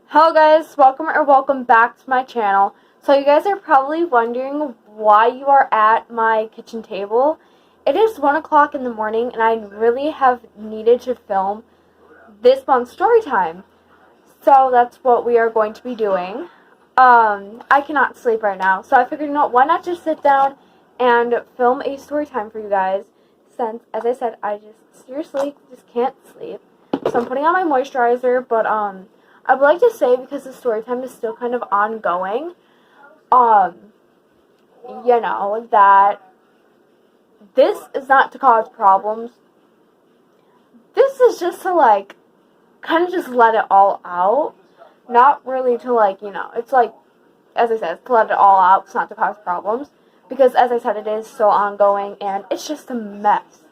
Hello guys, welcome back to my channel. So you guys are probably wondering why you are at my kitchen table. It is 1 o'clock in the morning and I really have needed to film this month's story time. So that's what we are going to be doing. I cannot sleep right now, so I figured, why not just sit down and film a story time for you guys, since, as I said, I just seriously just can't sleep. So I'm putting on my moisturizer, but I would like to say, because the story time is still kind of ongoing, that this is not to cause problems. This is just to, kind of just let it all out. Not really to, it's like, as I said, it's to let it all out. It's not to cause problems. Because, as I said, it is so ongoing, and it's just a mess.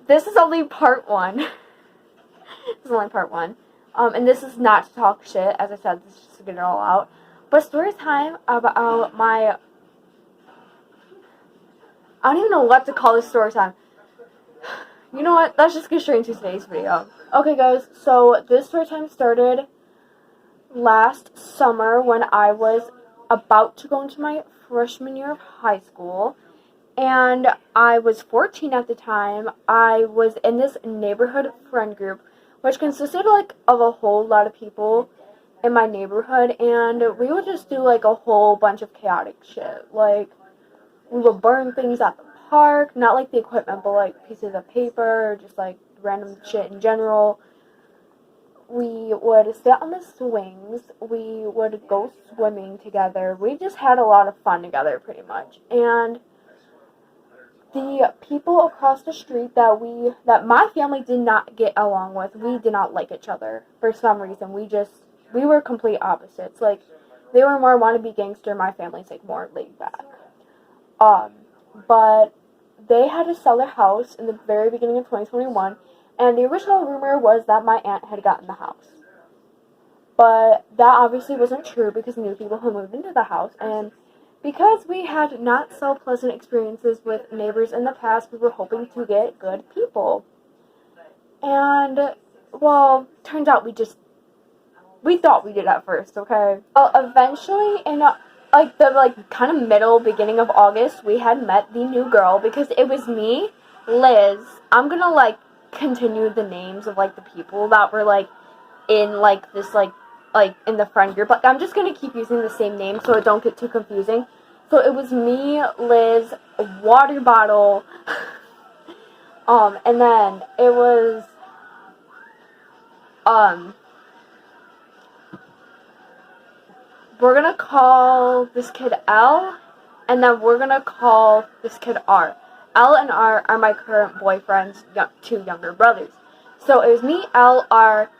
This is only part one. This is only part one. And this is not to talk shit. As I said, this is just to get it all out. But story time about my... I don't even know what to call this story time. You know what? Let's just get straight into today's video. Okay, guys. So, this story time started last summer when I was about to go into my freshman year of high school. And I was 14 at the time. I was in this neighborhood friend group, which consisted of a whole lot of people in my neighborhood, and we would just do a whole bunch of chaotic shit. We would burn things at the park, not the equipment, but pieces of paper, or just random shit in general. We would sit on the swings. We would go swimming together. We just had a lot of fun together, pretty much. And the people across the street that my family did not get along with, we did not like each other for some reason. We were complete opposites. They were more wannabe gangster. My family's more laid back. But they had to sell their house in the very beginning of 2021, and the original rumor was that my aunt had gotten the house. But that obviously wasn't true, because new people had moved into the house, and because we had not so pleasant experiences with neighbors in the past, we were hoping to get good people. And, well, turns out we thought we did at first, okay? Well, eventually, in the kind of beginning of August, we had met the new girl, because it was me, Liz. I'm gonna continue the names of the people that were in this in the friend group. I'm just gonna keep using the same name so it don't get too confusing. So it was me, Liz, water bottle, and then it was we're gonna call this kid L, and then we're gonna call this kid R. L and R are my current boyfriend's two younger brothers. So it was me, L, R,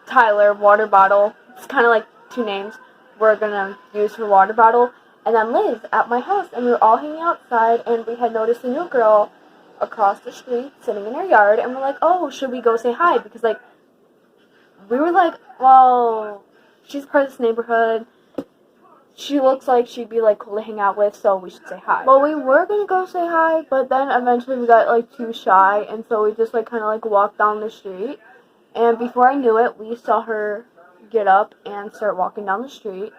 Tyler, water bottle. It's kind of two names we're gonna use for water bottle. And then Liz at my house, and we were all hanging outside, and we had noticed a new girl across the street sitting in her yard, and we're like, oh, should we go say hi? Because we were well, she's part of this neighborhood. She looks like she'd be cool to hang out with, so we should say hi. Well, we were gonna go say hi, but then eventually we got too shy, and so we just kind of walked down the street. And before I knew it, we saw her get up and start walking down the street.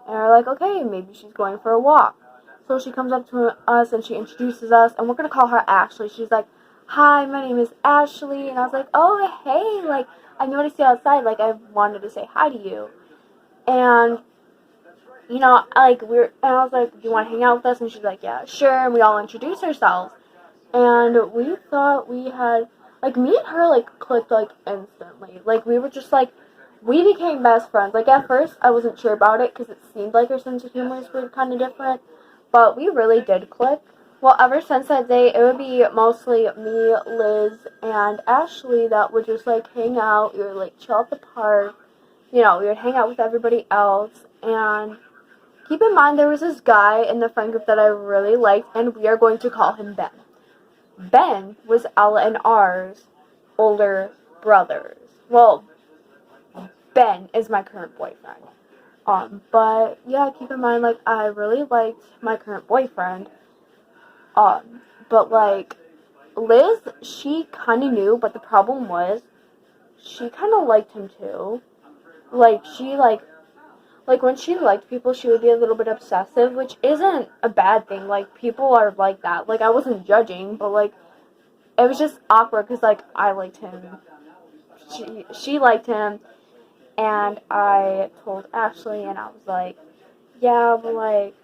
And we're like, okay, maybe she's going for a walk. So she comes up to us and she introduces us, and we're gonna call her Ashley. She's like, hi, my name is Ashley. And I was like, oh, hey, I noticed you outside. I wanted to say hi to you. And and I was like, do you want to hang out with us? And she's like, yeah, sure. And we all introduced ourselves. And we thought we had, me and her, clicked, instantly. We were just, we became best friends. At first, I wasn't sure about it, because it seemed like her sense of humor was kind of different. But we really did click. Well, ever since that day, it would be mostly me, Liz, and Ashley that would just, hang out. We would, chill at the park. We would hang out with everybody else. And keep in mind, there was this guy in the friend group that I really liked, and we are going to call him Ben. Ben was Ella and R's older brothers. Well, Ben is my current boyfriend. But yeah, keep in mind, I really liked my current boyfriend. But Liz, she kind of knew, but the problem was she kind of liked him too. Like, like, when she liked people, she would be a little bit obsessive, which isn't a bad thing. Like, people are like that. Like, I wasn't judging, but, like, it was just awkward because, like, I liked him. She liked him, and I told Ashley, and I was like, yeah, but, like,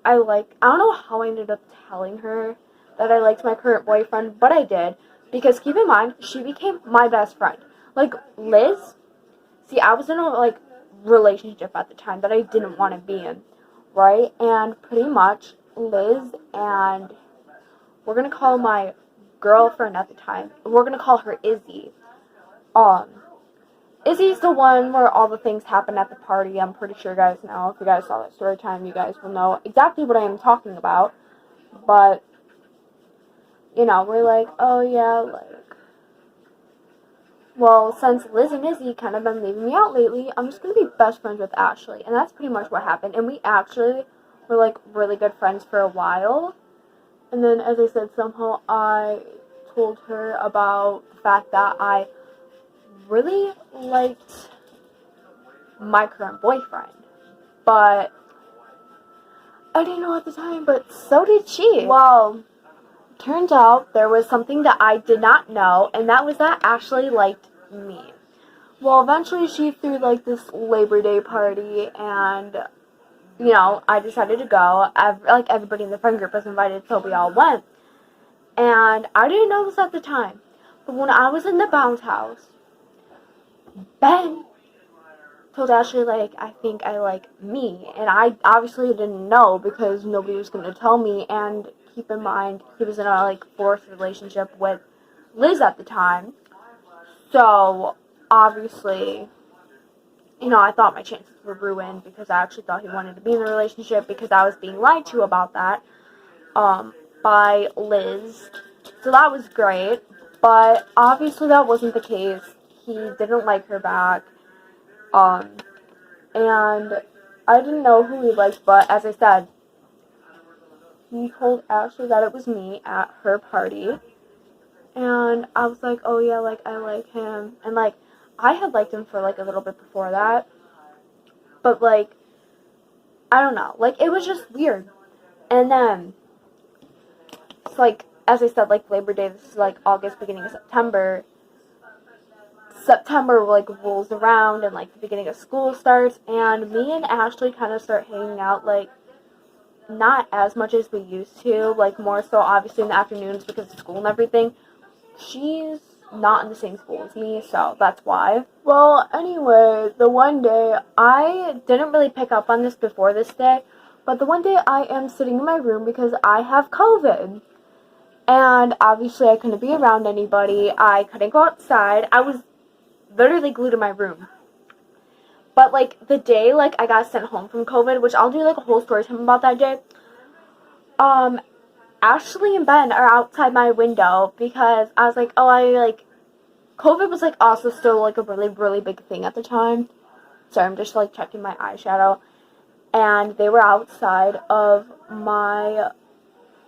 I don't know how I ended up telling her that I liked my current boyfriend, but I did. Because keep in mind, she became my best friend. Like, Liz, see, I was in a, like, relationship at the time that I didn't want to be in, right? And pretty much, Liz and, we're going to call my girlfriend at the time, we're going to call her Izzy. Izzy's the one where all the things happen at the party. I'm pretty sure you guys know. If you guys saw that story time, you guys will know exactly what I am talking about. But, you know, we're like, oh yeah, like, well, since Liz and Izzy kind of been leaving me out lately, I'm just going to be best friends with Ashley. And that's pretty much what happened. And we actually were, like, really good friends for a while. And then, as I said, somehow I told her about the fact that I really liked my current boyfriend. But I didn't know at the time, but so did she. Well, turns out there was something that I did not know, and that was that Ashley liked me. Well, eventually she threw, like, this Labor Day party, and, you know, I decided to go. Like, everybody in the friend group was invited, so we all went. And I didn't know this at the time, but when I was in the bounce house, Ben told Ashley, like, I think I like me. And I obviously didn't know because nobody was going to tell me. And keep in mind, he was in a, like, forced relationship with Liz at the time. So, obviously, you know, I thought my chances were ruined because I actually thought he wanted to be in a relationship because I was being lied to about that, by Liz. So that was great. But obviously that wasn't the case. He didn't like her back. And I didn't know who he liked, but as I said, he told Ashley that it was me at her party, and I was like, oh yeah, like, I like him, and, like, I had liked him for, like, a little bit before that, but, like, I don't know, like, it was just weird, and then, it's like, as I said, like, Labor Day, this is, like, August, beginning of September, like, rolls around, and, like, the beginning of school starts, and me and Ashley kind of start hanging out, like, not as much as we used to, like, more so, obviously, in the afternoons because of school and everything. She's not in the same school as me, so that's why. Well, anyway, the one day, I didn't really pick up on this before this day, but the one day I am sitting in my room because I have COVID. And obviously I couldn't be around anybody. I couldn't go outside. I was literally glued in my room. But, like, the day, like, I got sent home from COVID, which I'll do, like, a whole story time about that day, Ashley and Ben are outside my window because I was like, oh, COVID was, like, also still, like, a really, really big thing at the time. Sorry, I'm just, like, checking my eyeshadow. And they were outside of my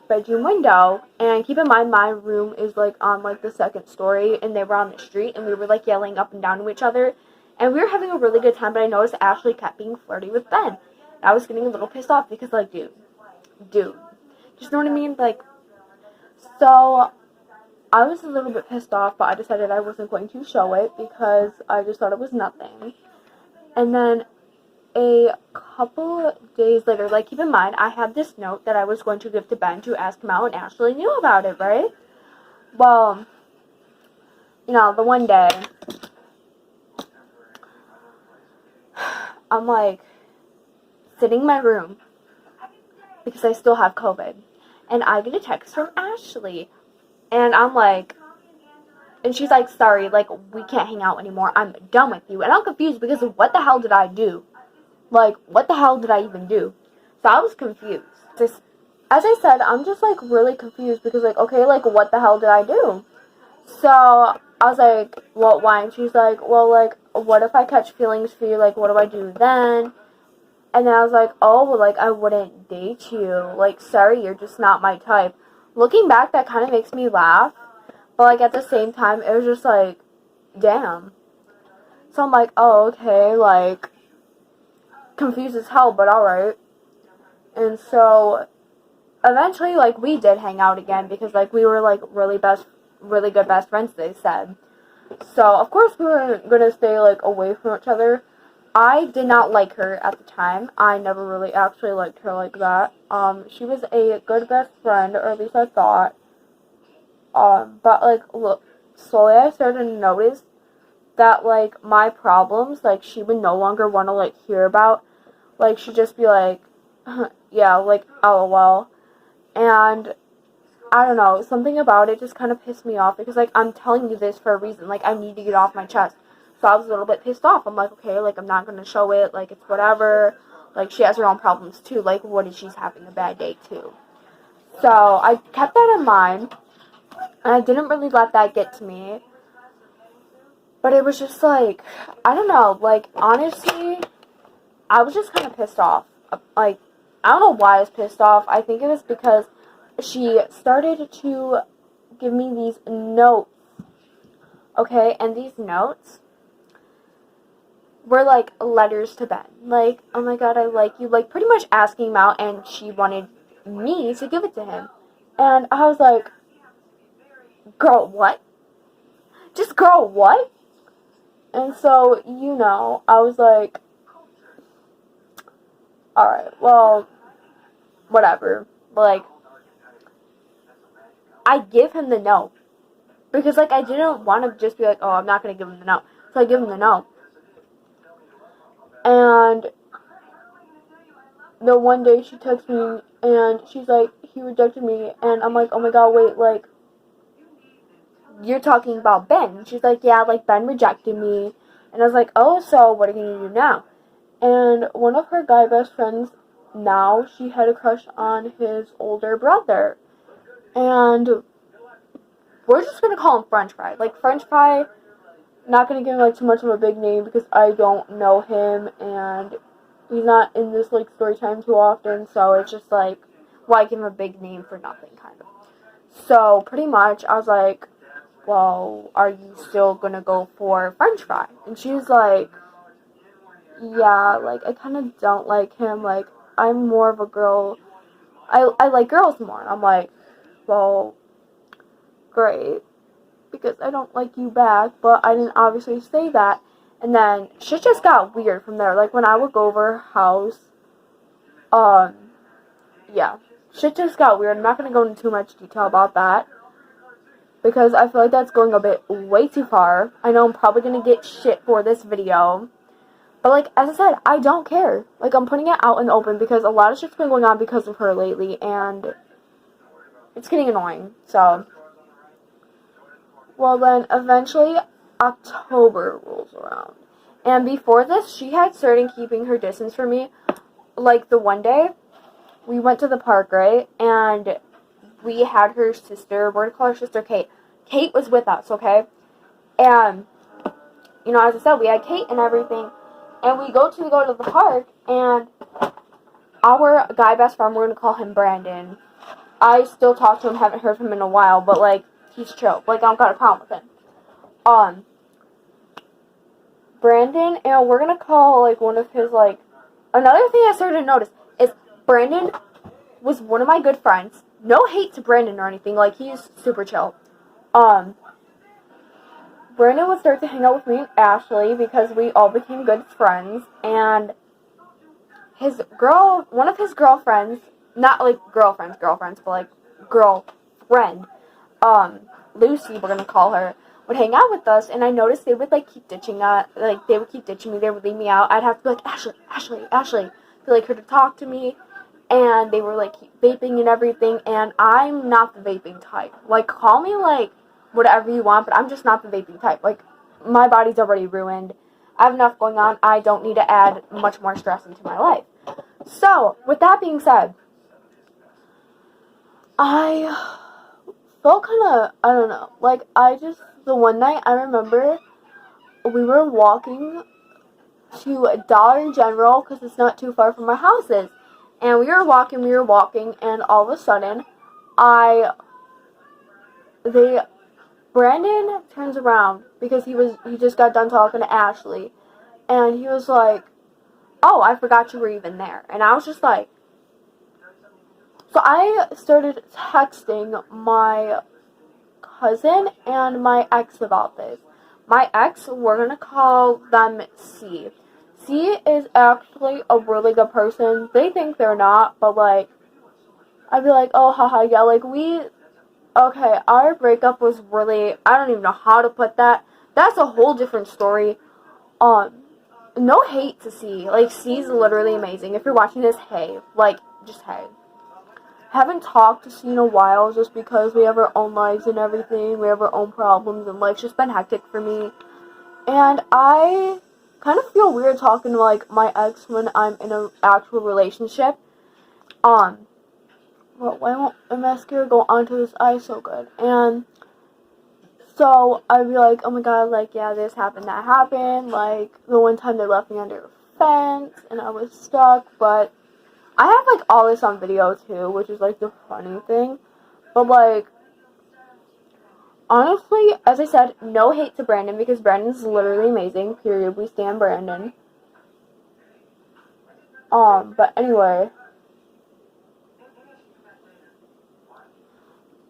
bedroom window. And keep in mind, my room is, like, on, like, the second story, and they were on the street, and we were, like, yelling up and down to each other. And we were having a really good time, but I noticed Ashley kept being flirty with Ben. And I was getting a little pissed off because, like, dude. Just know what I mean? Like, so I was a little bit pissed off, but I decided I wasn't going to show it because I just thought it was nothing. And then a couple days later, like, keep in mind, I had this note that I was going to give to Ben to ask him out, and Ashley knew about it, right? Well, you know, the one day, I'm, like, sitting in my room because I still have COVID, and I get a text from Ashley, and I'm like, and she's like, sorry, like, we can't hang out anymore, I'm done with you, and I'm confused because what the hell did I do? Like, what the hell did I even do? So I was confused. As I said, I'm just, like, really confused because, like, okay, like, what the hell did I do? So I was like, well, why? And she's like, well, like, what if I catch feelings for you? Like, what do I do then? And then I was like, oh, well, like, I wouldn't date you. Like, sorry, you're just not my type. Looking back, that kind of makes me laugh. But, like, at the same time, it was just like, damn. So I'm like, oh, okay, like, confused as hell, but alright. And so, eventually, like, we did hang out again, because, like, we were, like, really good best friends, they said. So, of course, we were gonna stay, like, away from each other. I did not like her at the time. I never really actually liked her like that. She was a good best friend, or at least I thought. But, like, look, slowly I started to notice that, like, my problems, like, she would no longer want to, like, hear about. Like, she'd just be like, yeah, like, LOL. And I don't know, something about it just kind of pissed me off, because, like, I'm telling you this for a reason. Like, I need to get off my chest. So I was a little bit pissed off. I'm like, okay, like, I'm not going to show it. Like, it's whatever. Like, she has her own problems, too. Like, what if she's having a bad day, too? So I kept that in mind, and I didn't really let that get to me. But it was just, like, I don't know. Like, honestly, I was just kind of pissed off. Like, I don't know why I was pissed off. I think it was because she started to give me these notes, okay? And these notes were, like, letters to Ben. Like, oh my god, I like you. Like, pretty much asking him out, and she wanted me to give it to him. And I was like, girl, what? Just girl, what? And so, you know, I was like, alright, well, whatever. Like, I give him the note. Because, like, I didn't want to just be like, oh, I'm not going to give him the note. So I give him the note. And the one day she texts me, and she's like, he rejected me. And I'm like, oh my god, wait, like, you're talking about Ben. She's like, yeah, like, Ben rejected me. And I was like, oh, so what are you going to do now? And one of her guy best friends, now, she had a crush on his older brother. And we're just going to call him French Fry. Like, French Fry, not going to give him, like, too much of a big name because I don't know him, and he's not in this, like, story time too often, so it's just, like, why give him a big name for nothing, kind of. So, pretty much, I was like, well, are you still going to go for French Fry? And she's like, yeah, like, I kind of don't like him, like, I'm more of a girl, I like girls more. I'm like, well, great, because I don't like you back, but I didn't obviously say that. And then shit just got weird from there. Like, when I would go over her house, yeah, shit just got weird. I'm not gonna go into too much detail about that, because I feel like that's going a bit way too far. I know I'm probably gonna get shit for this video, but, like, as I said, I don't care. Like, I'm putting it out in the open because a lot of shit's been going on because of her lately, and it's getting annoying, so. Well, then, eventually, October rolls around. And before this, she had started keeping her distance from me. Like, the one day, we went to the park, right? And we had her sister, we're going to call her sister Kate. Kate was with us, okay? And, you know, as I said, we had Kate and everything. And we go to the park, and our guy best friend, we're going to call him Brandon. I still talk to him, haven't heard from him in a while, but, like, he's chill. Like, I don't got a problem with him. Brandon, and we're gonna call, like, one of his, like, another thing I started to notice is Brandon was one of my good friends. No hate to Brandon or anything, like, he's super chill. Brandon would start to hang out with me and Ashley because we all became good friends, and one of his girlfriends, not, like, girlfriends, but, like, girlfriend, Lucy, we're gonna call her, would hang out with us, and I noticed they would, like, keep ditching us, like, they would keep ditching me, they would leave me out, I'd have to be like, Ashley, for, like, her to talk to me, and they were, like, keep vaping and everything, and I'm not the vaping type. Like, call me, like, whatever you want, but I'm just not the vaping type. Like, my body's already ruined, I have enough going on, I don't need to add much more stress into my life. So, with that being said, I felt kind of, I don't know, like, the one night I remember we were walking to Dollar General, because it's not too far from our houses, and we were walking, and all of a sudden, Brandon turns around because he just got done talking to Ashley, and he was like, "Oh, I forgot you were even there." And I was just like, so I started texting my cousin and my ex about this. My ex, we're gonna call them C. C is actually a really good person. They think they're not, but like, I'd be like, oh, haha, yeah, like okay, our breakup was really, I don't even know how to put that. That's a whole different story. Um, no hate to C. Like, C's literally amazing. If you're watching this, hey, like, just hey. Haven't talked to C in a while just because we have our own lives and everything. We have our own problems and life's just been hectic for me. And I kind of feel weird talking to like my ex when I'm in an actual relationship. Well, why won't the mascara go onto this eye so good? And so I'd be like, oh my god, like, yeah, this happened, that happened. Like, the one time they left me under a fence and I was stuck, but I have, like, all this on video, too, which is, like, the funny thing. But, like, honestly, as I said, no hate to Brandon, because Brandon's literally amazing, period. We stand Brandon. But anyway.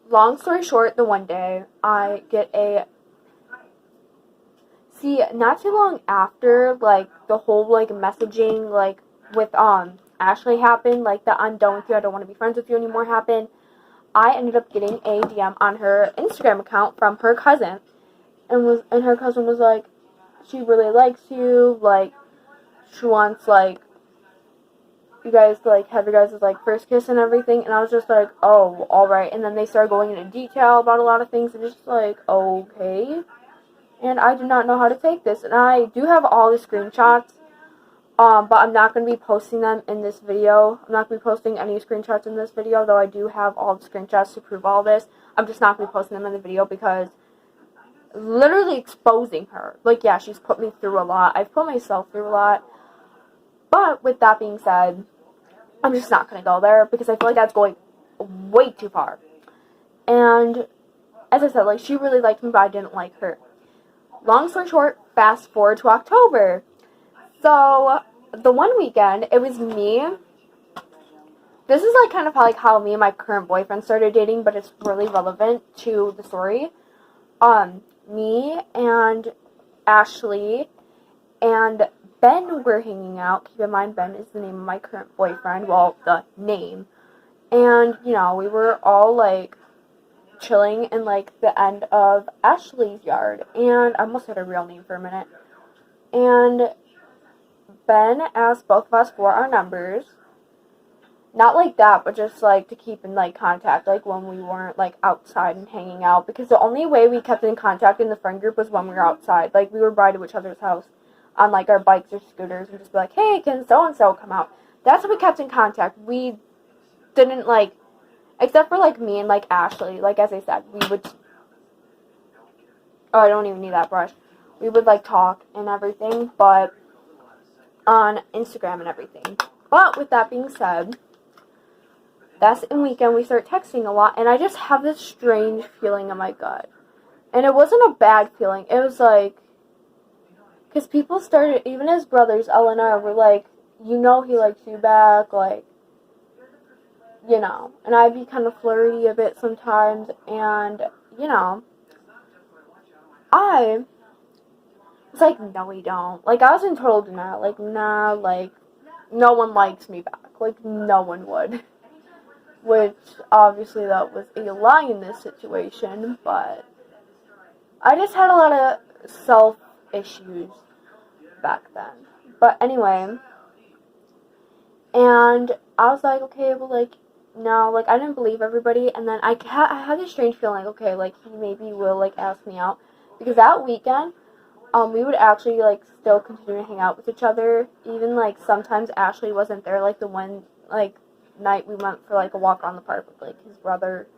Long story short, the one day, I get a... See, not too long after, like, the whole, like, messaging, like, with, Ashley happened, like, the I'm done with you, I don't want to be friends with you anymore happened, I ended up getting a DM on her Instagram account from her cousin, and her cousin was like, she really likes you, like, she wants, like, you guys to, like, have your guys' like, first kiss and everything, and I was just like, oh, alright, and then they started going into detail about a lot of things, and just like, okay, and I do not know how to take this, and I do have all the screenshots, but I'm not going to be posting them in this video. I'm not going to be posting any screenshots in this video, though I do have all the screenshots to prove all this. I'm just not going to be posting them in the video because literally exposing her. Like, yeah, she's put me through a lot. I've put myself through a lot. But with that being said, I'm just not going to go there because I feel like that's going way too far. And as I said, like, she really liked me, but I didn't like her. Long story short, fast forward to October. So, the one weekend, it was me. This is, like, kind of like how me and my current boyfriend started dating, but it's really relevant to the story. Me and Ashley and Ben were hanging out. Keep in mind, Ben is the name of my current boyfriend. Well, the name. And, you know, we were all, like, chilling in, like, the end of Ashley's yard. And I almost said her real name for a minute. And Ben asked both of us for our numbers. Not like that, but just, like, to keep in, like, contact, like, when we weren't, like, outside and hanging out. Because the only way we kept in contact in the friend group was when we were outside. Like, we would ride to each other's house on, like, our bikes or scooters and just be like, hey, can so-and-so come out? That's how we kept in contact. We didn't, like, except for, like, me and, like, Ashley. Like, as I said, we would... Oh, I don't even need that brush. We would, like, talk and everything, but... on Instagram and everything. But with that being said, that same weekend we start texting a lot, and I just have this strange feeling in my gut. And it wasn't a bad feeling. It was like, because people started, even his brothers, Elle and I, were like, you know he likes you back, like, you know. And I'd be kind of flirty a bit sometimes, and, you know, I was like, no, we don't. Like, I was in total denial. Like, nah, like, no one likes me back. Like, no one would. Which, obviously, that was a lie in this situation, but I just had a lot of self-issues back then. But anyway, and I was like, okay, well, like, no, like, I didn't believe everybody, and then I had this strange feeling, like, okay, like, he maybe will, like, ask me out, because that weekend, we would actually, like, still continue to hang out with each other, even, like, sometimes Ashley wasn't there, like, the one, like, night we went for, like, a walk around the park with, like, his brother,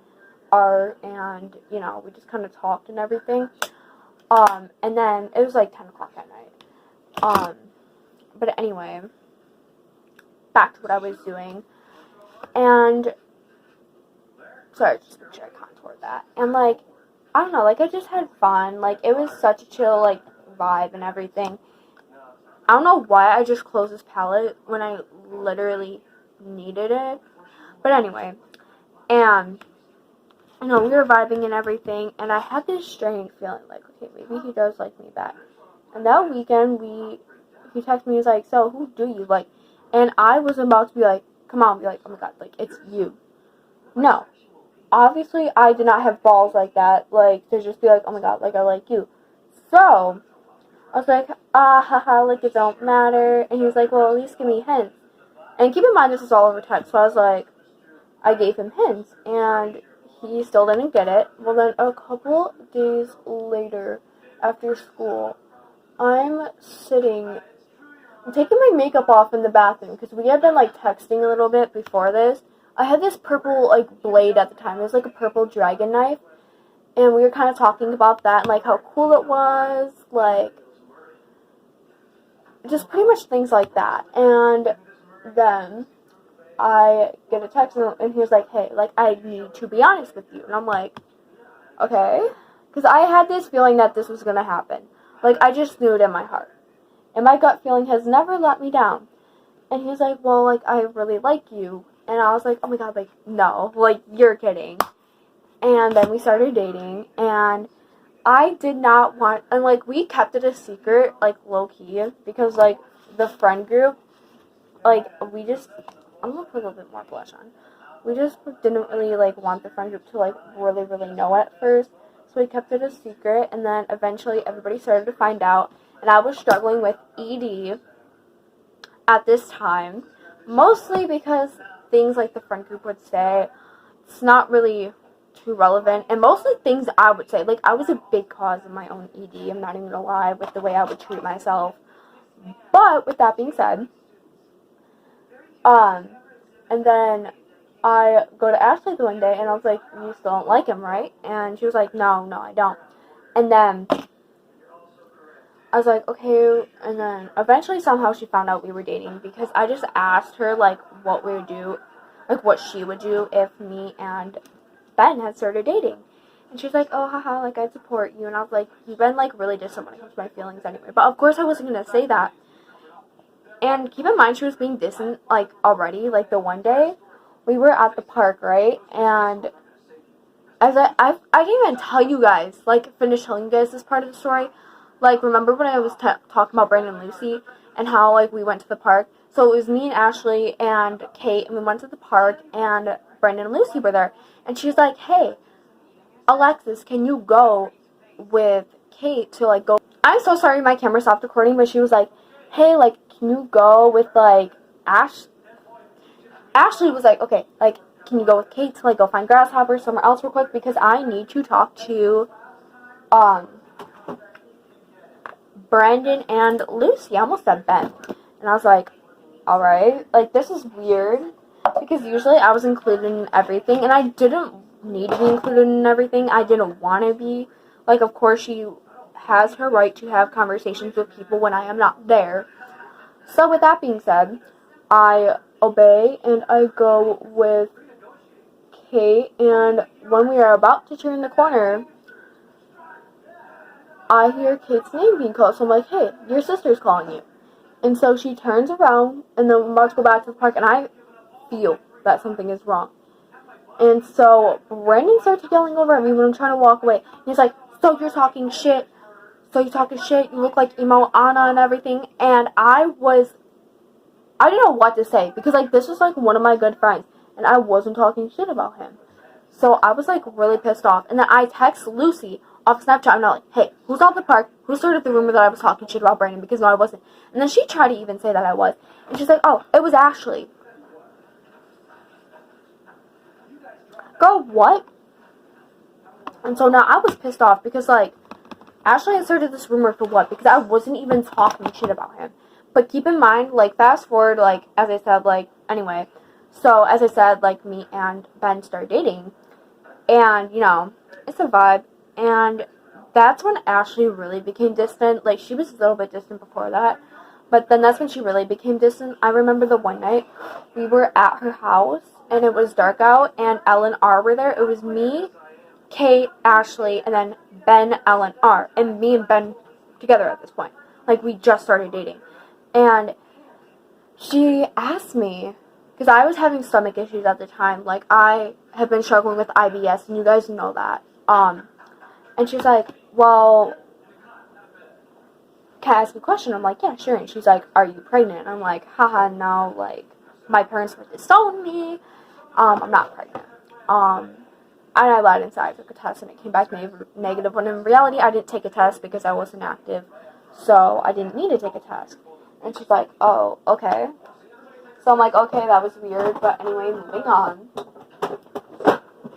and, you know, we just kind of talked and everything, and then, it was, like, 10 o'clock at night, but anyway, back to what I was doing, and, sorry, just make sure I contoured that, and, like, I don't know, like, I just had fun. Like, it was such a chill, like, vibe and everything. I don't know why I just closed this palette when I literally needed it. But anyway, and, you know, we were vibing and everything, and I had this strange feeling, like, okay, maybe he does like me back. And that weekend, he texted me, he was like, so, who do you like? And I was about to be like, come on, be like, oh my god, like, it's you. No. Obviously, I did not have balls like that, like, to just be like, oh my god, like, I like you. So, I was like, haha, like, it don't matter. And he was like, well, at least give me hints. And keep in mind, this is all over text, so I was like, I gave him hints, and he still didn't get it. Well, then a couple days later, after school, I'm taking my makeup off in the bathroom, because we had been, like, texting a little bit before this. I had this purple, like, blade at the time. It was, like, a purple dragon knife, and we were kind of talking about that, and, like, how cool it was, like, just pretty much things like that. And then I get a text, and he was like, hey, like, I need to be honest with you. And I'm like, okay. Because I had this feeling that this was going to happen. Like, I just knew it in my heart. And my gut feeling has never let me down. And he was like, well, like, I really like you. And I was like, oh my god, like, no. Like, you're kidding. And then we started dating, and I did not want, and, like, we kept it a secret, like, low-key, because, like, the friend group, like, we just, I'm gonna put a little bit more blush on. We just didn't really, like, want the friend group to, like, really, really know at first, so we kept it a secret, and then eventually everybody started to find out, and I was struggling with ED at this time, mostly because things like the friend group would say, it's not really too relevant, and mostly things I would say, like, I was a big cause of my own ED, I'm not even gonna lie, with the way I would treat myself. But with that being said, and then I go to Ashley the one day, and I was like, you still don't like him, right? And she was like, no, I don't. And then I was like, okay, and then eventually somehow she found out we were dating, because I just asked her, like, what we would do, like, what she would do if me and Ben had started dating. And she was like, oh, haha, like, I'd support you. And I was like, you've been, like, really distant when it comes to my feelings anyway. But of course I wasn't going to say that. And keep in mind, she was being distant, like, already. Like, the one day, we were at the park, right? And as I didn't even tell you guys, like, finish telling you guys this part of the story. Like, remember when I was talking about Brandon and Lucy and how, like, we went to the park? So it was me and Ashley and Kate, and we went to the park, and Brandon and Lucy were there. And she was like, hey, Alexis, can you go with Kate to, like, go? I'm so sorry my camera stopped recording, but she was like, hey, like, can you go with, like, Ashley was like, okay, like, can you go with Kate to, like, go find grasshoppers somewhere else real quick, because I need to talk to, Brandon and Lucy. I almost said Ben. And I was like, alright, like, this is weird, because usually I was included in everything, and I didn't need to be included in everything. I didn't want to be. Like, of course, she has her right to have conversations with people when I am not there. So with that being said, I obey, and I go with Kate, and when we are about to turn the corner, I hear Kate's name being called, so I'm like, hey, your sister's calling you. And so she turns around, and then we're about to go back to the park, and I feel that something is wrong. And so Brandon starts yelling over at me when I'm trying to walk away. He's like, so you're talking shit. So you're talking shit. You look like emo Anna and everything. And I didn't know what to say, because, like, this was, like, one of my good friends, and I wasn't talking shit about him. So I was, like, really pissed off. And then I text Lucy off Snapchat, and I'm like, hey, who's out the park? Who started the rumor that I was talking shit about Brandon? Because no, I wasn't. And then she tried to even say that I was. And she's like, oh, it was Ashley. Girl, what? And so now I was pissed off, because, like, Ashley had started this rumor for what? Because I wasn't even talking shit about him. But keep in mind, like, fast forward, like, as I said, like, anyway. So, as I said, like, me and Ben started dating. And, you know, it's a vibe. And that's when Ashley really became distant. Like, she was a little bit distant before that. But then that's when she really became distant. I remember the one night we were at her house, and it was dark out, and Elle and R were there. It was me, Kate, Ashley, and then Ben, Elle, and R. And me and Ben together at this point. Like, we just started dating. And she asked me, because I was having stomach issues at the time. Like, I have been struggling with IBS, and you guys know that. And she's like, well, can I ask you a question? I'm like, yeah, sure. And she's like, are you pregnant? I'm like, haha, no, like, my parents were disowning me. I'm not pregnant. And I lied inside. I took a test and it came back negative, when in reality I didn't take a test because I wasn't active, so I didn't need to take a test. And she's like, oh, okay. So I'm like, okay, that was weird, but anyway, moving on.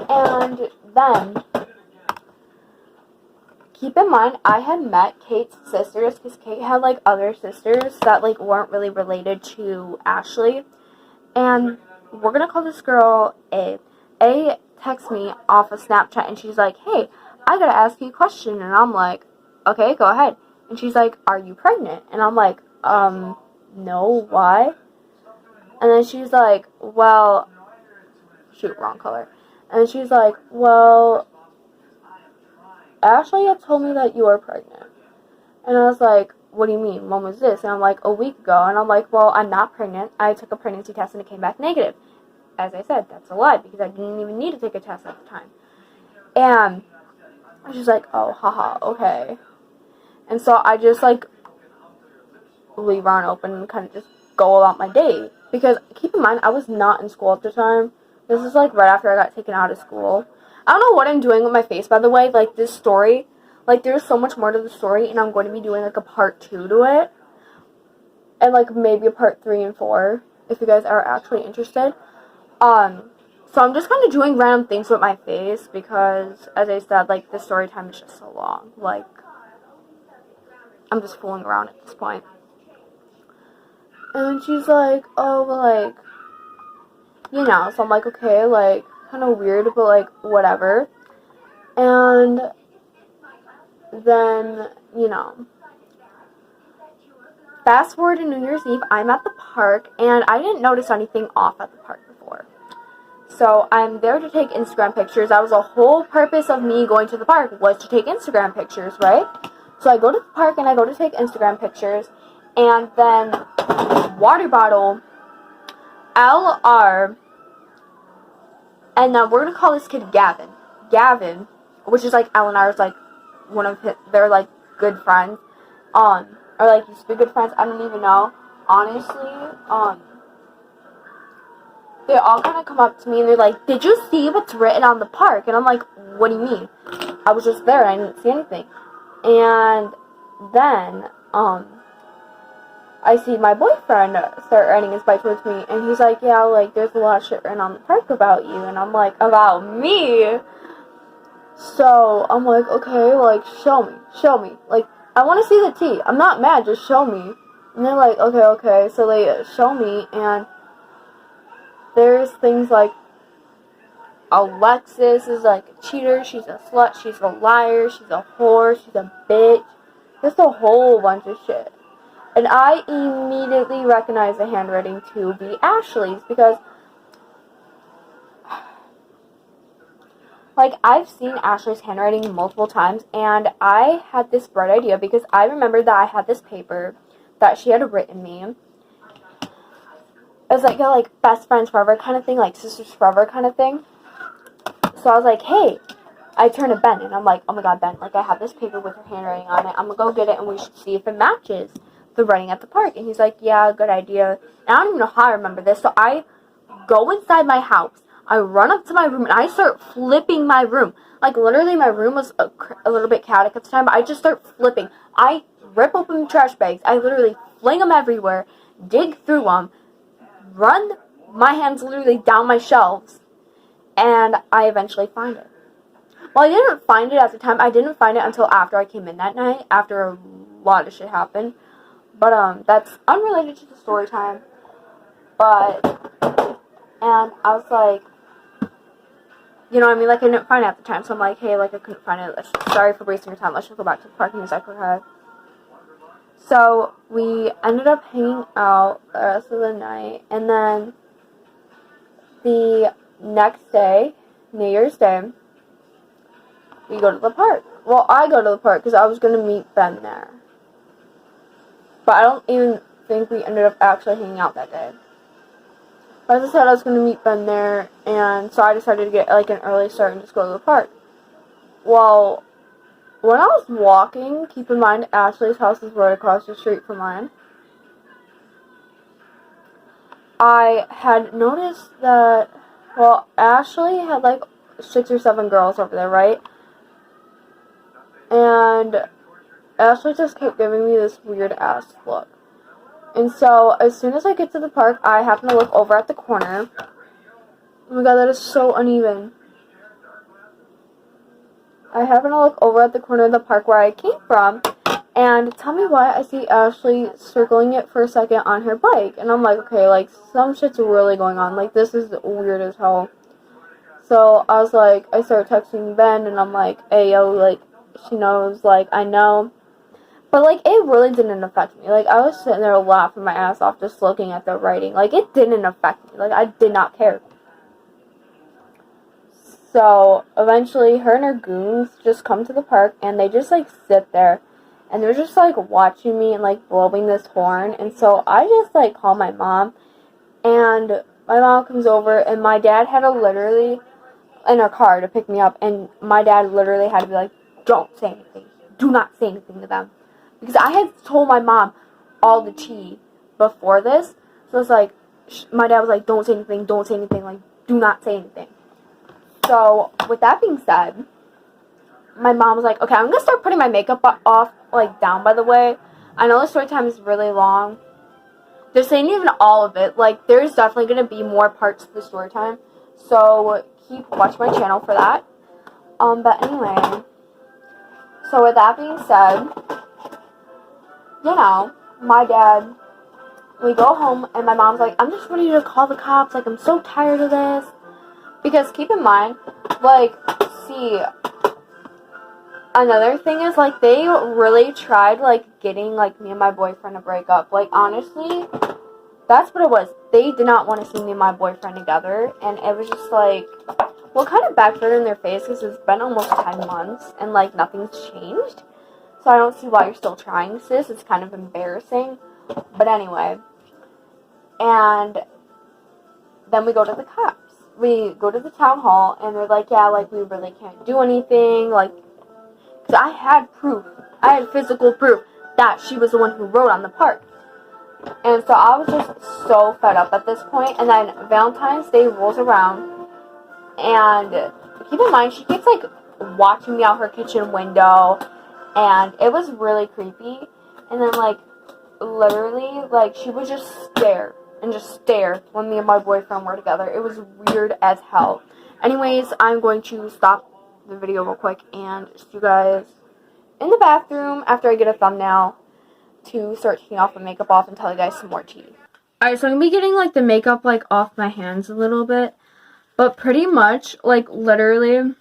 And then, keep in mind, I had met Kate's sisters, because Kate had, like, other sisters that, like, weren't really related to Ashley. And we're gonna call this girl A. A texts me off of Snapchat, and she's like, hey, I gotta ask you a question. And I'm like, okay, go ahead. And she's like, are you pregnant? And I'm like, no, why? And then she's like, well, shoot, wrong color. And she's like, well, Ashley had told me that you are pregnant. And I was like, what do you mean? When was this? And I'm like, a week ago. And I'm like, well, I'm not pregnant. I took a pregnancy test and it came back negative. As I said, that's a lie, because I didn't even need to take a test at the time. And she's like, oh, haha, okay. And so I just, like, leave her on open and kind of just go about my day. Because, keep in mind, I was not in school at the time. This is, like, right after I got taken out of school. I don't know what I'm doing with my face, by the way. Like, this story, like, there's so much more to the story, and I'm going to be doing, like, a part 2 to it. And, like, maybe a part 3 and 4, if you guys are actually interested. So I'm just kind of doing random things with my face, because, as I said, like, the story time is just so long. Like, I'm just fooling around at this point. And she's like, oh, like, you know, so I'm like, okay, like, kind of weird, but, like, whatever. And then, you know, fast forward to New Year's Eve, I'm at the park, and I didn't notice anything off at the park before. So I'm there to take Instagram pictures. That was the whole purpose of me going to the park, was to take Instagram pictures, right? So I go to the park, and I go to take Instagram pictures, and then water bottle, LR, and then we're going to call this kid Gavin. Gavin, which is, like, Eleanor's, like, one of his, they're, like, good friends, or, like, used to be good friends, I don't even know, honestly, they all kind of come up to me, and they're like, did you see what's written on the park? And I'm like, what do you mean? I was just there, and I didn't see anything. And then, I see my boyfriend start riding his bike towards me, and he's like, yeah, like, there's a lot of shit written on the park about you. And I'm like, about me? So, I'm like, okay, like, show me. Like, I want to see the tea. I'm not mad, just show me. And they're like, okay. So they show me, and there's things like, Alexis is, like, a cheater, she's a slut, she's a liar, she's a whore, she's a bitch. Just a whole bunch of shit. And I immediately recognized the handwriting to be Ashley's, because, like, I've seen Ashley's handwriting multiple times, and I had this bright idea, because I remember that I had this paper that she had written me. It was like a, like, best friends forever kind of thing, like sisters forever kind of thing. So I was like, hey, I turn to Ben, and I'm like, oh my god, Ben, like, I have this paper with her handwriting on it. I'm gonna go get it, and we should see if it matches the writing at the park. And he's like, yeah, good idea. And I don't even know how I remember this. So I go inside my house. I run up to my room, and I start flipping my room. Like, literally, my room was a little bit chaotic at the time, but I just start flipping. I rip open the trash bags. I literally fling them everywhere, dig through them, run my hands literally down my shelves, and I eventually find it. Well, I didn't find it at the time. I didn't find it until after I came in that night, after a lot of shit happened. But, that's unrelated to the story time. But, and I was like, you know what I mean? Like, I didn't find it at the time. So I'm like, hey, like, I couldn't find it. Sorry for wasting your time. Let's just go back to the park. And he's like, okay. So, we ended up hanging out the rest of the night. And then, the next day, New Year's Day, we go to the park. Well, I go to the park because I was going to meet Ben there. But I don't even think we ended up actually hanging out that day. But as I said, I was going to meet Ben there, and so I decided to get like an early start and just go to the park. Well, when I was walking, keep in mind Ashley's house is right across the street from mine, I had noticed that, well, Ashley had like 6 or 7 girls over there, right? And Ashley just kept giving me this weird ass look. And so, as soon as I get to the park, I happen to look over at the corner. Oh my god, that is so uneven. I happen to look over at the corner of the park where I came from, and tell me why I see Ashley circling it for a second on her bike. And I'm like, okay, like, some shit's really going on. Like, this is weird as hell. So, I was like, I started texting Ben, and I'm like, hey, yo, like, she knows, like, I know. But, like, it really didn't affect me. Like, I was sitting there laughing my ass off just looking at the writing. Like, it didn't affect me. Like, I did not care. So, eventually, her and her goons just come to the park, and they just, like, sit there. And they're just, like, watching me and, like, blowing this horn. And so, I just, like, call my mom. And my mom comes over, and my dad had to literally, in her car to pick me up. And my dad literally had to be like, don't say anything. Do not say anything to them. Because I had told my mom all the tea before this. So it's like, my dad was like, don't say anything, like, do not say anything. So, with that being said, my mom was like, okay, I'm going to start putting my makeup off, like, down, by the way. I know the story time is really long. They're saying even all of it. Like, there's definitely going to be more parts to the story time. So, keep watching my channel for that. But anyway, so with that being said, you know, my dad, we go home, and my mom's like, I'm just ready to call the cops, like, I'm so tired of this, because keep in mind, like, see, another thing is, like, they really tried, like, getting, like, me and my boyfriend to break up. Like, honestly, that's what it was. They did not want to see me and my boyfriend together, and it was just, like, well, kind of backfired in their face, because it's been almost 10 months, and, like, nothing's changed. So I don't see why you're still trying, sis. It's kind of embarrassing. But anyway. And then we go to the cops. We go to the town hall, and they're like, yeah, like, we really can't do anything. Like, because I had proof. I had physical proof that she was the one who wrote on the park. And so I was just so fed up at this point. And then Valentine's Day rolls around. And keep in mind, she keeps, like, watching me out her kitchen window. And it was really creepy. And then, like, literally, like, she would just stare and just stare when me and my boyfriend were together. It was weird as hell. Anyways, I'm going to stop the video real quick and see you guys in the bathroom after I get a thumbnail to start taking off the makeup off and tell you guys some more tea. Alright, so I'm going to be getting, like, the makeup, like, off my hands a little bit. But pretty much, like, literally,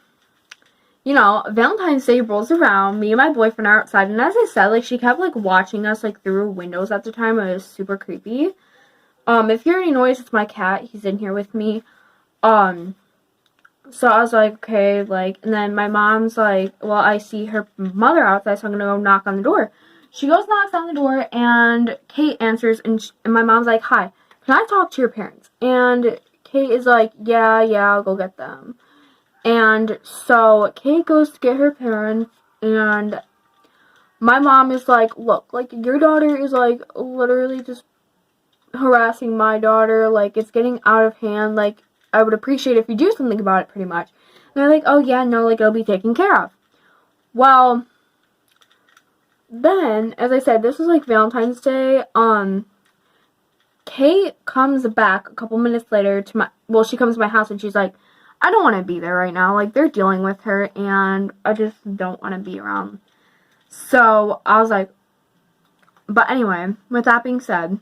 you know, Valentine's Day rolls around, me and my boyfriend are outside, and as I said, like, she kept, like, watching us, like, through windows at the time. It was super creepy. If you hear any noise, it's my cat. He's in here with me. So I was like, okay, like, and then my mom's like, well, I see her mother outside, so I'm gonna go knock on the door. She goes, knocks on the door, and Kate answers, and my mom's like, hi, can I talk to your parents? And Kate is like, yeah, I'll go get them. And so Kate goes to get her parents, and my mom is like, look, like, your daughter is, like, literally just harassing my daughter. Like, it's getting out of hand. Like, I would appreciate if you do something about it, pretty much. And they're like, oh, yeah, no, like, it'll be taken care of. Well, then, as I said, this was, like, Valentine's Day. Kate comes back a couple minutes later to she comes to my house, and she's like, I don't want to be there right now. Like, they're dealing with her, and I just don't want to be around. So, I was like, but anyway, with that being said,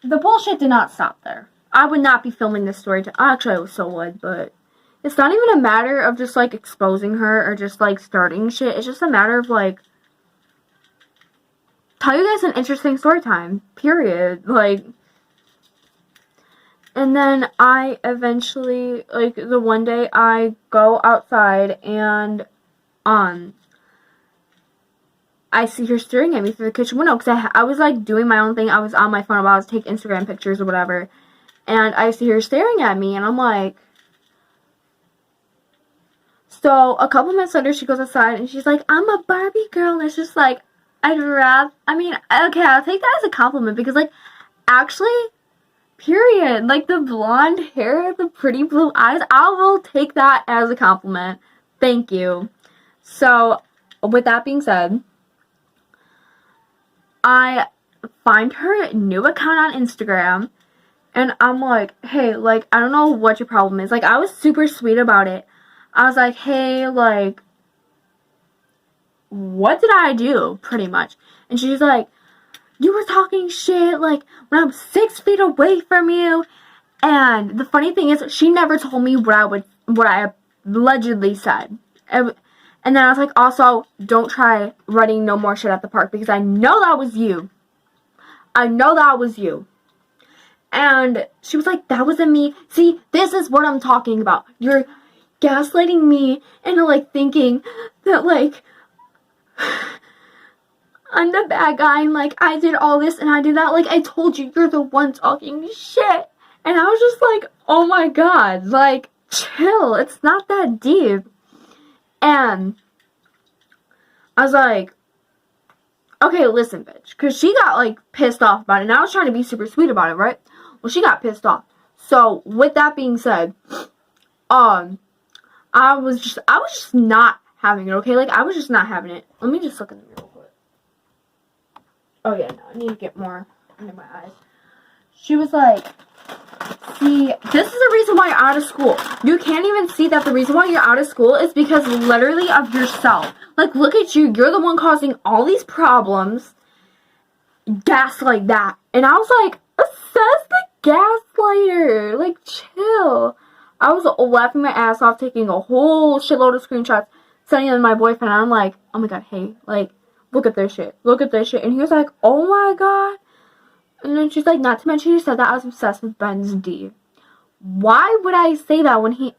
the bullshit did not stop there. I would not be filming this story. Actually, I so would, but it's not even a matter of just, like, exposing her or just, like, starting shit. It's just a matter of, like, tell you guys an interesting story time. Period. Like, And then I eventually, like, the one day I go outside and, I see her staring at me through the kitchen window because I was, like, doing my own thing. I was on my phone about to take Instagram pictures or whatever. And I see her staring at me, and I'm like... So, a couple minutes later, she goes outside, and she's like, I'm a Barbie girl. And it's just like, okay, I'll take that as a compliment because, like, actually, period. Like, the blonde hair, the pretty blue eyes, I will take that as a compliment. Thank you. So, with that being said... I find her new account on Instagram, and I'm like, hey, like, I don't know what your problem is. Like, I was super sweet about it. I was like, hey, like, what did I do, pretty much? And she's like, you were talking shit, like, when I'm 6 feet away from you. And the funny thing is, she never told me what I allegedly said. And then I was like, also, don't try writing no more shit at the park because I know that was you. I know that was you. And she was like, that wasn't me. See, this is what I'm talking about. You're gaslighting me into, like, thinking that, like, I'm the bad guy and, like, I did all this and I did that. Like, I told you, you're the one talking shit. And I was just like, oh my god, like, chill. It's not that deep. And I was like, okay, listen, bitch. Because she got, like, pissed off about it. And I was trying to be super sweet about it, right? Well, she got pissed off. So, with that being said, I was just not having it, okay? Like, I was just not having it. Let me just look in the mirror real quick. Oh, yeah, no, I need to get more into my eyes. She was like, see, this is the reason why you're out of school. You can't even see that the reason why you're out of school is because literally of yourself. Like, look at you. You're the one causing all these problems. Gaslight that. And I was like, assess the gaslighter. Like, chill. I was laughing my ass off, taking a whole shitload of screenshots, sending them to my boyfriend. And I'm like, oh my god, hey, like, look at this shit. Look at this shit. And he was like, oh my god. And then she's like, not to mention you said that I was obsessed with Ben's D. Why would I say that when he...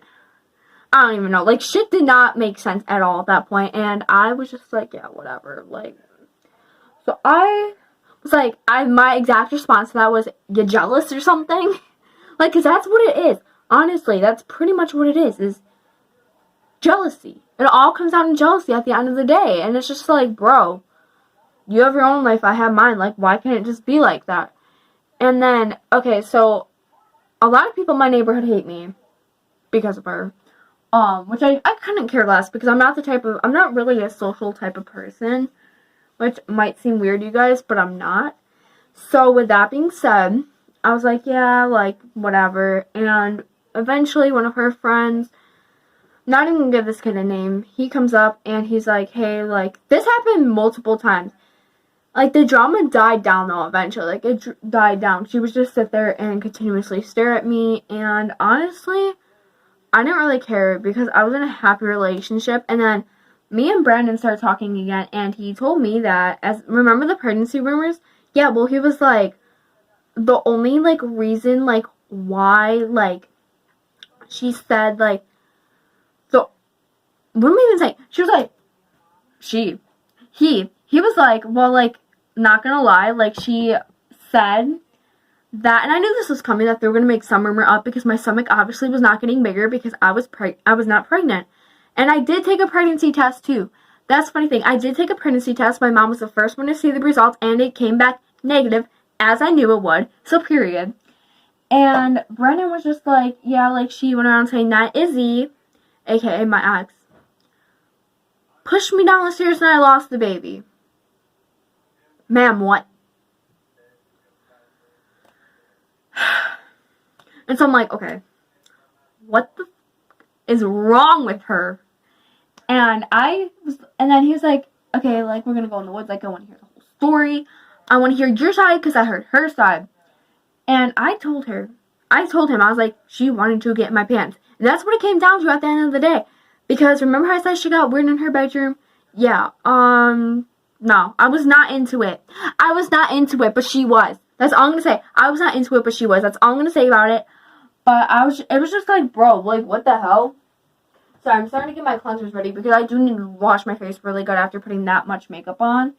I don't even know. Like, shit did not make sense at all at that point. And I was just like, yeah, whatever. Like, so I was like, my exact response to that was, you jealous or something? Like, because that's what it is. Honestly, that's pretty much what it is jealousy. It all comes down to jealousy at the end of the day. And it's just like, bro, you have your own life, I have mine. Like, why can't it just be like that? And then, okay, so a lot of people in my neighborhood hate me because of her. Which I couldn't care less because I'm not really a social type of person, which might seem weird to you guys, but I'm not. So with that being said, I was like, yeah, like, whatever. And eventually one of her friends, not even gonna give this kid a name, he comes up and he's like, hey, like, this happened multiple times. Like, the drama died down, though, eventually. Like, it died down. She would just sit there and continuously stare at me. And honestly, I didn't really care because I was in a happy relationship. And then me and Brandon started talking again. And he told me that, remember the pregnancy rumors? Yeah, well, he was like, the only, like, reason, like, why, like, she said, like, so, what am I even saying? She was like, he was like, well, like, not gonna lie, like, she said that, and I knew this was coming, that they were gonna make some rumor up because my stomach obviously was not getting bigger because I was not pregnant. And I did take a pregnancy test too. That's the funny thing. I did take a pregnancy test. My mom was the first one to see the results, and it came back negative, as I knew it would. So, period. And Brennan was just like, yeah, like, she went around saying that Izzy, aka my ex, pushed me down the stairs and I lost the baby. Ma'am, what? And so I'm like, okay, what the is wrong with her? And then he was like, okay, like, we're gonna go in the woods. Like, I want to hear the whole story. I want to hear your side because I heard her side. And I told him, I was like, she wanted to get in my pants. And that's what it came down to at the end of the day. Because remember how I said she got weird in her bedroom? Yeah, no, I was not into it. I was not into it, but she was. That's all I'm gonna say. I was not into it, but she was. That's all I'm gonna say about it. But it was just like, bro, like, what the hell? So I'm starting to get my cleansers ready because I do need to wash my face really good after putting that much makeup on.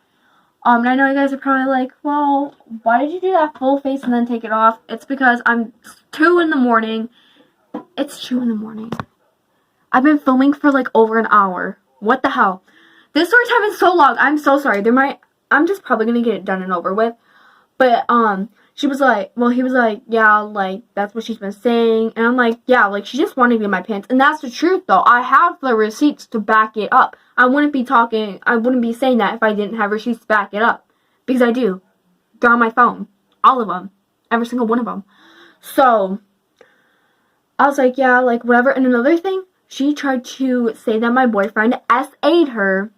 And I know you guys are probably like, well, why did you do that full face and then take it off? It's because I'm 2 in the morning. It's 2 in the morning. I've been filming for like over an hour. What the hell? This story time is so long. I'm so sorry. I'm just probably gonna get it done and over with. But he was like, yeah, like that's what she's been saying. And I'm like, yeah, like she just wanted to get my pants. And that's the truth though. I have the receipts to back it up. I wouldn't be saying that if I didn't have receipts to back it up. Because I do. They're on my phone. All of them. Every single one of them. So I was like, yeah, like whatever. And another thing, she tried to say that my boyfriend SA'd her.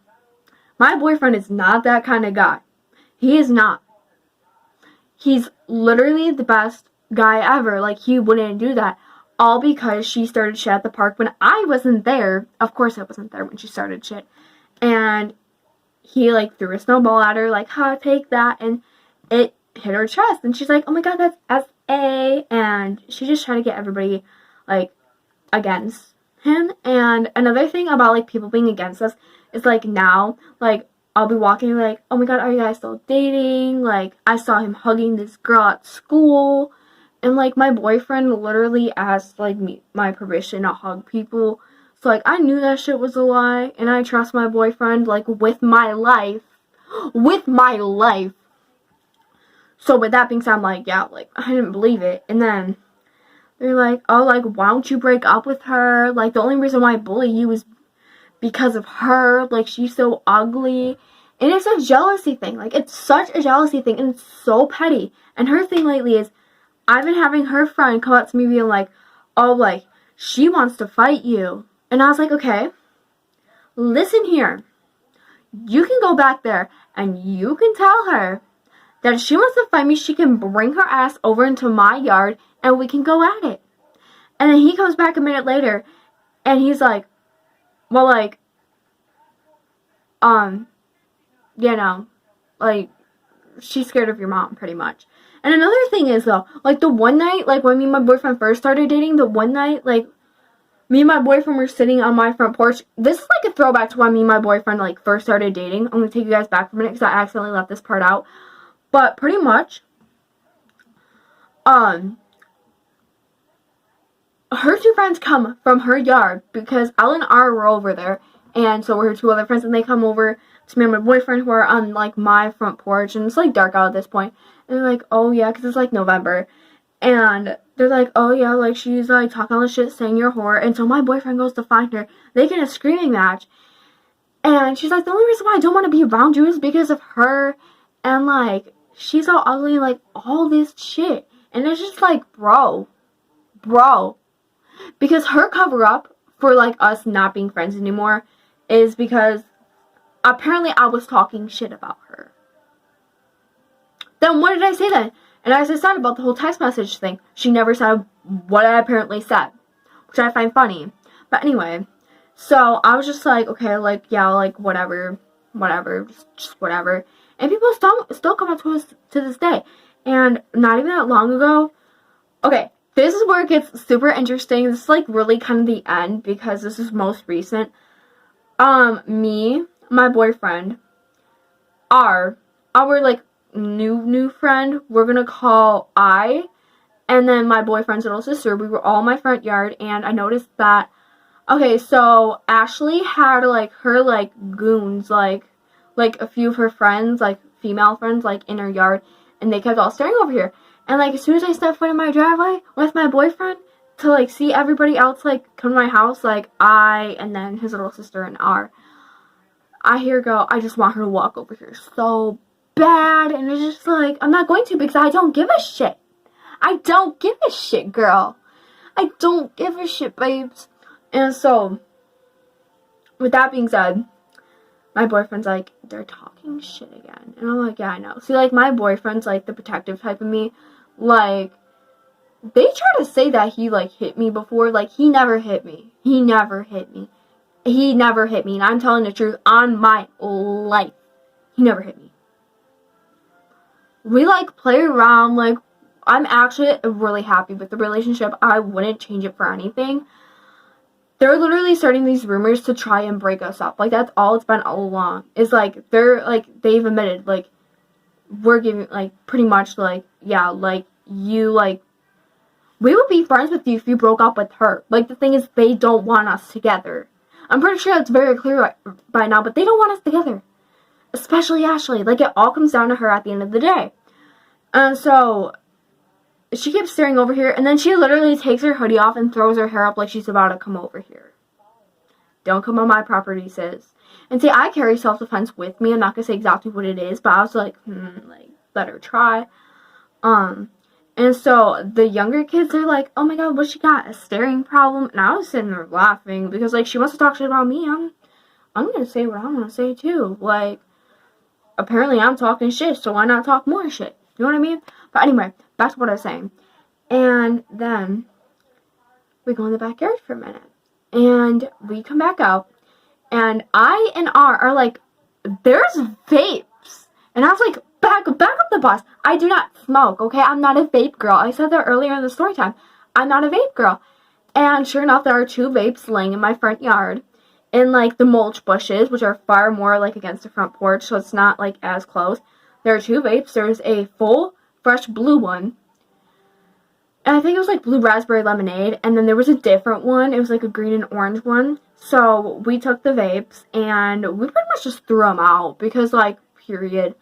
My boyfriend is not that kind of guy. He is not. He's literally the best guy ever. Like, he wouldn't do that. All because she started shit at the park when I wasn't there. Of course I wasn't there when she started shit. And he, like, threw a snowball at her, like, ha, take that. And it hit her chest. And she's like, oh my god, that's S.A. And she just tried to get everybody, like, against him. And another thing about, like, people being against us is, like, now, like, I'll be walking like, oh my god, are you guys still dating? Like, I saw him hugging this girl at school. And, like, my boyfriend literally asked, like, my permission to hug people. So, like, I knew that shit was a lie. And I trust my boyfriend, like, with my life. With my life. So, with that being said, I'm like, yeah, like, I didn't believe it. And then they're like, oh, like, why don't you break up with her? Like, the only reason why I bully you is because of her. Like, she's so ugly. And it's a jealousy thing. Like, it's such a jealousy thing. And it's so petty. And her thing lately is, I've been having her friend come up to me being like, oh, like, she wants to fight you. And I was like, okay, listen here. You can go back there and you can tell her that if she wants to fight me, she can bring her ass over into my yard and we can go at it. And then he comes back a minute later and he's like, well, like, you know, like, she's scared of your mom, pretty much. And another thing is, though, like, the one night, like, when me and my boyfriend first started dating, the one night, like, me and my boyfriend were sitting on my front porch. This is, like, a throwback to when me and my boyfriend, like, first started dating. I'm gonna take you guys back for a minute, because I accidentally left this part out. But, pretty much, her two friends come from her yard, because Elle and R were over there, and so were her two other friends, and they come over to me and my boyfriend who are on, like, my front porch, and it's, like, dark out at this point. And they're like, oh, yeah, because it's, like, November. And they're like, oh, yeah, like, she's, like, talking all this shit, saying you're a whore. And so my boyfriend goes to find her. They get a screaming match. And she's like, the only reason why I don't want to be around you is because of her. And, like, she's so ugly, like, all this shit. And it's just like, bro. Because her cover-up for, like, us not being friends anymore is because apparently I was talking shit about her. Then what did I say then? And as I said about the whole text message thing, she never said what I apparently said, which I find funny. But anyway, so I was just like, okay, like, yeah, like, whatever, just whatever. And people still come up to us to this day. And not even that long ago, okay, this is where it gets super interesting. This is, like, really kind of the end, because this is most recent. Me, my boyfriend, our, like, new friend, we're gonna call I, and then my boyfriend's little sister, we were all in my front yard, and I noticed that, okay, so Ashley had, like, her, like, goons, like a few of her friends, like, female friends, like, in her yard, and they kept all staring over here, and, like, as soon as I stepped foot in my driveway with my boyfriend, to, like, see everybody else, like, come to my house, like, I, and then his little sister and I hear go, I just want her to walk over here so bad, and it's just like, I'm not going to, because I don't give a shit. I don't give a shit, girl. I don't give a shit, babes. And so, with that being said, my boyfriend's like, they're talking shit again. And I'm like, yeah, I know. See, like, my boyfriend's, like, the protective type of me. Like, they try to say that he, like, hit me before. Like, he never hit me. He never hit me. And I'm telling the truth on my life. He never hit me. We, like, play around, like, I'm actually really happy with the relationship. I wouldn't change it for anything. They're literally starting these rumors to try and break us up. Like, that's all it's been all along. Is, like, they've admitted, like, we're giving, like, pretty much, like, yeah, like, you, like, we would be friends with you if you broke up with her. Like, the thing is, they don't want us together. I'm pretty sure that's very clear by now, but they don't want us together. Especially Ashley. Like, it all comes down to her at the end of the day. And so, she keeps staring over here, and then she literally takes her hoodie off and throws her hair up like she's about to come over here. Don't come on my property, sis. And see, I carry self-defense with me. I'm not going to say exactly what it is, but I was like, like, let her try. And so the younger kids are like, oh my god, what she got? A staring problem? And I was sitting there laughing because, like, she wants to talk shit about me. I'm going to say what I want to say, too. Like, apparently I'm talking shit, so why not talk more shit? You know what I mean? But anyway, back to what I was saying. And then we go in the backyard for a minute. And we come back out. And I and R are like, there's vapes. And I was like, back up the bus. I do not smoke, okay? I'm not a vape girl. I said that earlier in the story time. I'm not a vape girl. And sure enough, there are 2 vapes laying in my front yard. In, like, the mulch bushes, which are far more, like, against the front porch, so it's not, like, as close. There are 2 vapes. There's a full, fresh blue one. And I think it was, like, blue raspberry lemonade. And then there was a different one. It was, like, a green and orange one. So we took the vapes, and we pretty much just threw them out. Because, like, period.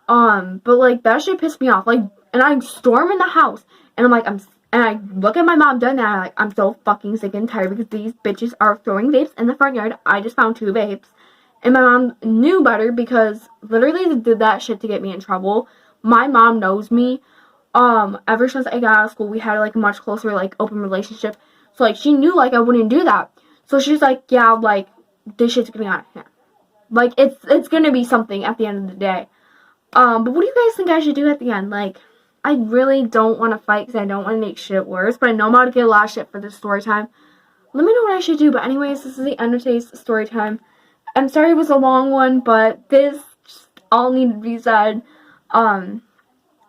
But, like, that shit pissed me off. Like, and I storm in the house. And I'm like, and I look at my mom doing that, and I'm like, I'm so fucking sick and tired because these bitches are throwing vapes in the front yard. I just found 2 vapes. And my mom knew better because literally they did that shit to get me in trouble. My mom knows me. Ever since I got out of school, we had, like, a much closer, like, open relationship. So, like, she knew, like, I wouldn't do that. So she's like, yeah, like, this shit's getting out of hand. Like, it's gonna be something at the end of the day. But what do you guys think I should do at the end? Like, I really don't want to fight because I don't want to make shit worse, but I know I'm about to get a lot of shit for this story time. Let me know what I should do, but anyways, this is the end of today's story time. I'm sorry it was a long one, but this just all needed to be said.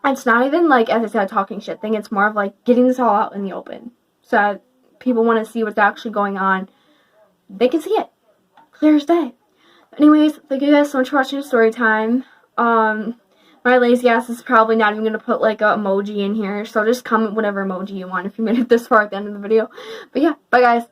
It's not even, like, as I said, talking shit thing. It's more of, like, getting this all out in the open. So that people want to see what's actually going on. They can see it. Clear as day. Anyways, thank you guys so much for watching story time. My lazy ass is probably not even going to put, like, an emoji in here. So just comment whatever emoji you want if you made it this far at the end of the video. But yeah, bye guys.